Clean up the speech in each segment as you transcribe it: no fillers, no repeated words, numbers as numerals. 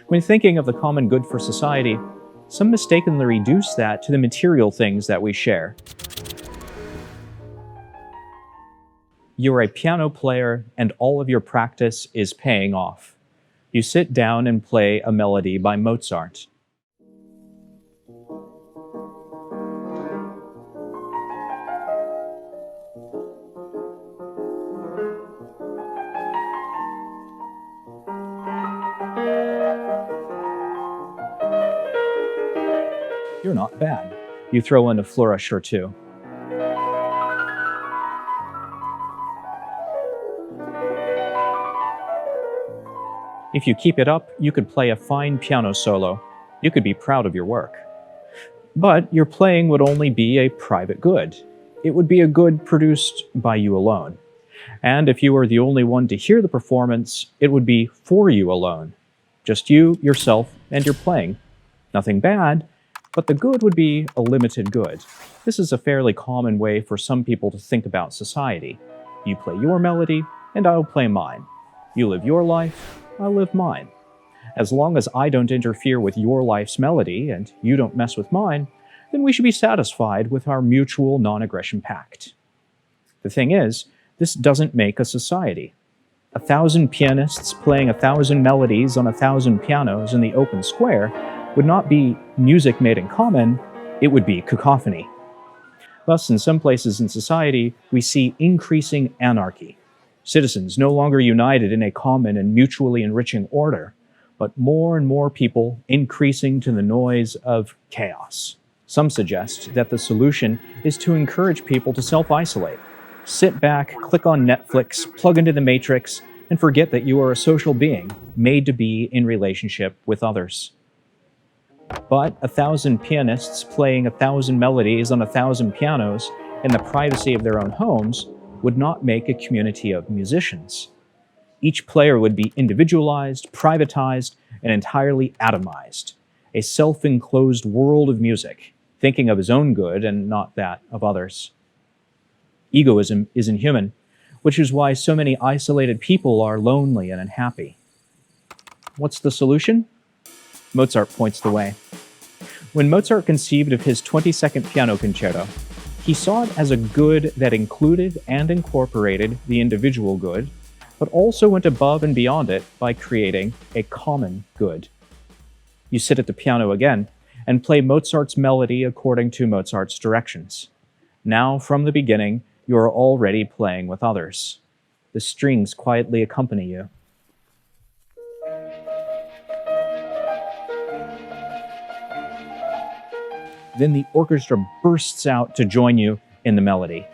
When thinking of the common good for society, some mistakenly reduce that to the material things that we share. You're a piano player and all of your practice is paying off. You sit down and play a melody by Mozart. You're not bad. You throw in a flourish or two. If you keep it up, you could play a fine piano solo. You could be proud of your work. But your playing would only be a private good. It would be a good produced by you alone. And if you were the only one to hear the performance, it would be for you alone. Just you, yourself, and your playing. Nothing bad, but the good would be a limited good. This is a fairly common way for some people to think about society. You play your melody, and I'll play mine. You live your life, I'll live mine. As long as I don't interfere with your life's melody and you don't mess with mine, then we should be satisfied with our mutual non-aggression pact. The thing is, this doesn't make a society. 1,000 pianists playing 1,000 melodies on 1,000 pianos in the open square would not be music made in common, it would be cacophony. Thus, in some places in society, we see increasing anarchy. Citizens no longer united in a common and mutually enriching order, but more and more people increasing to the noise of chaos. Some suggest that the solution is to encourage people to self-isolate. Sit back, click on Netflix, plug into the Matrix, and forget that you are a social being made to be in relationship with others. But 1,000 pianists playing 1,000 melodies on 1,000 pianos in the privacy of their own homes would not make a community of musicians. Each player would be individualized, privatized, and entirely atomized, a self-enclosed world of music, thinking of his own good and not that of others. Egoism is inhuman, which is why so many isolated people are lonely and unhappy. What's the solution? Mozart points the way. When Mozart conceived of his 22nd piano concerto, he saw it as a good that included and incorporated the individual good, but also went above and beyond it by creating a common good. You sit at the piano again and play Mozart's melody according to Mozart's directions. Now, from the beginning, you are already playing with others. The strings quietly accompany you. Then the orchestra bursts out to join you in the melody.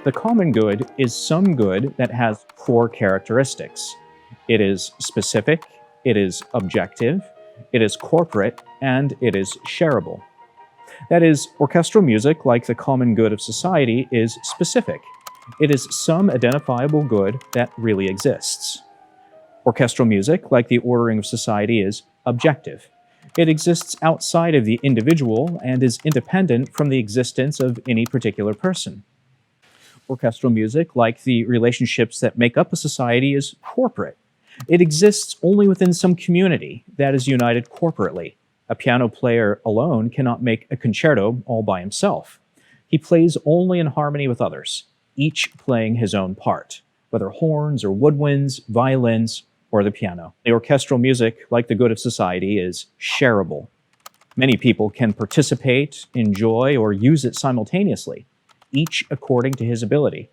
The common good is some good that has 4 characteristics. It is specific, it is objective, it is corporate, and it is shareable. That is, orchestral music, like the common good of society, is specific. It is some identifiable good that really exists. Orchestral music, like the ordering of society, is objective. It exists outside of the individual and is independent from the existence of any particular person. Orchestral music, like the relationships that make up a society, is corporate. It exists only within some community that is united corporately. A piano player alone cannot make a concerto all by himself. He plays only in harmony with others, each playing his own part, whether horns or woodwinds, violins, or the piano. The orchestral music, like the good of society, is shareable. Many people can participate, enjoy, or use it simultaneously, each according to his ability,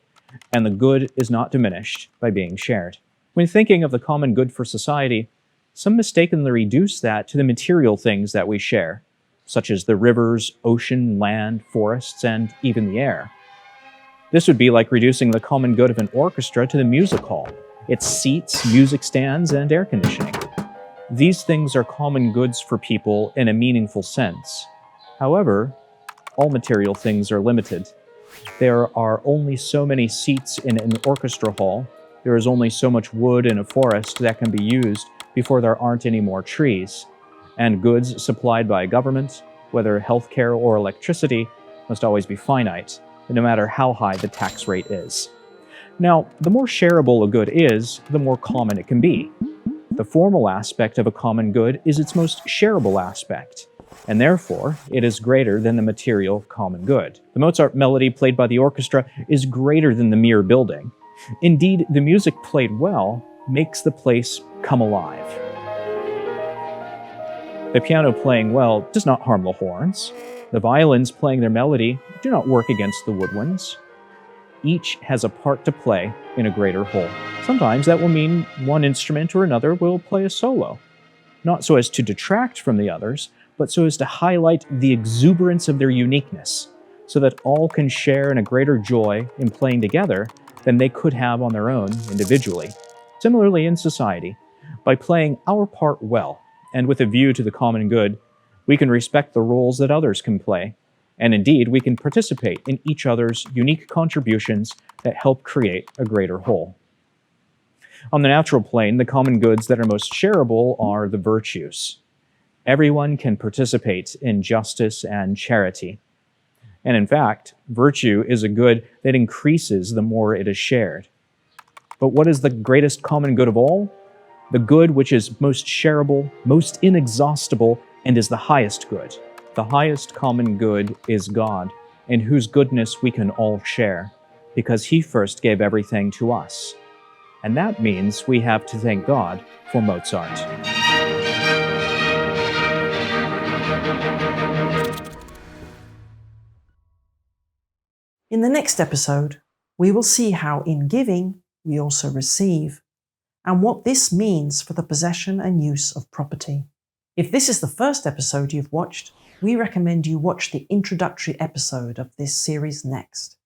and the good is not diminished by being shared. When thinking of the common good for society, some mistakenly reduce that to the material things that we share, such as the rivers, ocean, land, forests, and even the air. This would be like reducing the common good of an orchestra to the music hall, its seats, music stands, and air conditioning. These things are common goods for people in a meaningful sense. However, all material things are limited. There are only so many seats in an orchestra hall. There is only so much wood in a forest that can be used before there aren't any more trees. And goods supplied by a government, whether healthcare or electricity, must always be finite, no matter how high the tax rate is. Now, the more shareable a good is, the more common it can be. The formal aspect of a common good is its most shareable aspect, and therefore it is greater than the material common good. The Mozart melody played by the orchestra is greater than the mere building. Indeed, the music played well makes the place come alive. The piano playing well does not harm the horns. The violins playing their melody do not work against the woodwinds. Each has a part to play in a greater whole. Sometimes that will mean one instrument or another will play a solo, not so as to detract from the others, but so as to highlight the exuberance of their uniqueness, so that all can share in a greater joy in playing together than they could have on their own individually. Similarly, in society, by playing our part well, and with a view to the common good, we can respect the roles that others can play, and indeed we can participate in each other's unique contributions that help create a greater whole. On the natural plane, the common goods that are most shareable are the virtues. Everyone can participate in justice and charity. And in fact, virtue is a good that increases the more it is shared. But what is the greatest common good of all? The good which is most shareable, most inexhaustible, and is the highest good. The highest common good is God, in whose goodness we can all share, because He first gave everything to us. And that means we have to thank God for Mozart. In the next episode, we will see how in giving, we also receive, and what this means for the possession and use of property. If this is the first episode you've watched, we recommend you watch the introductory episode of this series next.